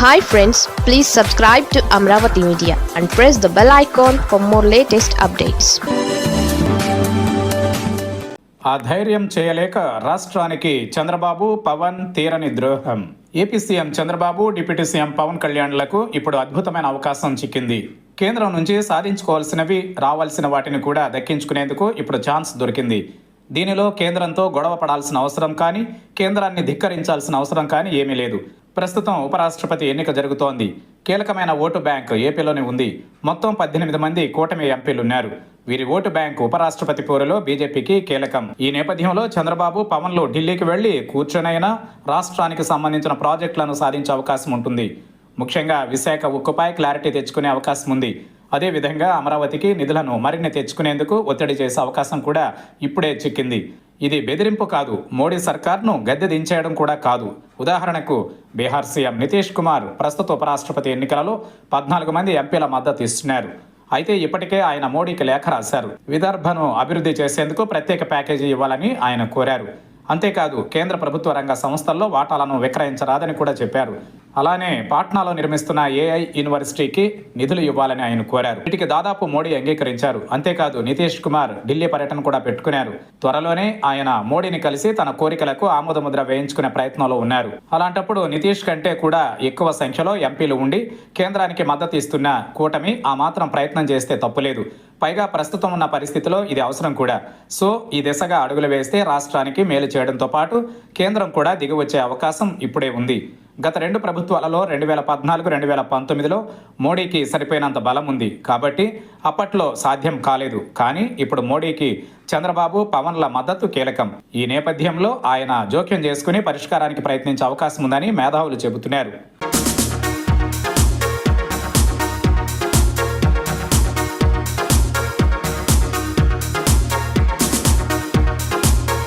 Hi friends, please subscribe to Amravati Media and press the bell icon for more latest updates. ఆ ధైర్యం చేయలేక రాష్ట్రానికి చంద్రబాబు పవన్ తీరని ద్రోహం. AP CM Chandrababu, deputy CM Pawan కళ్యాణ్లకు ఇప్పుడు అద్భుతమైన అవకాశం చిక్కింది. కేంద్రం నుంచి సాధించుకోవాల్సినవి, రావాల్సిన వాటిని కూడా దక్కించుకునేందుకు ఇప్పుడు ఛాన్స్ దొరికింది. దీనిలో కేంద్రంతో గొడవ పడాల్సిన అవసరం కానీ, కేంద్రాన్ని ధిక్కరించాల్సిన అవసరం కానీ ఏమీ లేదు. ప్రస్తుతం ఉపరాష్ట్రపతి ఎన్నిక జరుగుతోంది. కీలకమైన ఓటు బ్యాంక్ ఏపీలోనే ఉంది. మొత్తం 18 మంది కూటమి ఎంపీలున్నారు. వీరి ఓటు బ్యాంక్ ఉపరాష్ట్రపతి పోరులో బీజేపీకి కీలకం. ఈ నేపథ్యంలో చంద్రబాబు, పవన్లు ఢిల్లీకి వెళ్లి కూర్చొనైనా రాష్ట్రానికి సంబంధించిన ప్రాజెక్టులను సాధించే అవకాశం ఉంటుంది. ముఖ్యంగా విశాఖ ఉక్కుపై క్లారిటీ తెచ్చుకునే అవకాశం ఉంది. అదేవిధంగా అమరావతికి నిధులను మరిన్ని తెచ్చుకునేందుకు ఒత్తిడి చేసే అవకాశం కూడా ఇప్పుడే చిక్కింది. ఇది బెదిరింపు కాదు, మోడీ సర్కార్ను గద్దె దించేయడం కూడా కాదు. ఉదాహరణకు బీహార్ సీఎం నితీష్ కుమార్ ప్రస్తుత ఉపరాష్ట్రపతి ఎన్నికలలో 14 మంది ఎంపీల మద్దతు ఇస్తున్నారు. అయితే ఇప్పటికే ఆయన మోడీకి లేఖ రాశారు. విదర్భను అభివృద్ధి చేసేందుకు ప్రత్యేక ప్యాకేజీ ఇవ్వాలని ఆయన కోరారు. అంతేకాదు, కేంద్ర ప్రభుత్వ రంగ సంస్థల్లో వాటాలను విక్రయించరాదని కూడా చెప్పారు. అలానే పాట్నాలో నిర్మిస్తున్న ఏఐ యూనివర్సిటీకి నిధులు ఇవ్వాలని ఆయన కోరారు. వీటికి దాదాపు మోడీ అంగీకరించారు. అంతేకాదు, నితీష్ కుమార్ ఢిల్లీ పర్యటన కూడా పెట్టుకున్నారు. త్వరలోనే ఆయన మోడీని కలిసి తన కోరికలకు ఆమోదముద్ర వేయించుకునే ప్రయత్నంలో ఉన్నారు. అలాంటప్పుడు నితీష్ కంటే కూడా ఎక్కువ సంఖ్యలో ఎంపీలు ఉండి కేంద్రానికి మద్దతు ఇస్తున్న కూటమి ఆ మాత్రం ప్రయత్నం చేస్తే తప్పులేదు. పైగా ప్రస్తుతం ఉన్న పరిస్థితిలో ఇది అవసరం కూడా. సో ఈ దిశగా అడుగులు వేస్తే రాష్ట్రానికి మేలు చేయడంతో పాటు కేంద్రం కూడా దిగివచ్చే అవకాశం ఇప్పుడే ఉంది. గత 2 ప్రభుత్వాలలో 2014, 2019లో మోడీకి సరిపోయినంత బలం ఉంది కాబట్టి అప్పట్లో సాధ్యం కాలేదు. కానీ ఇప్పుడు మోడీకి చంద్రబాబు, పవన్ల మద్దతు కీలకం. ఈ నేపథ్యంలో ఆయన జోక్యం చేసుకుని పరిష్కారానికి ప్రయత్నించే అవకాశం ఉందని మేధావులు చెబుతున్నారు.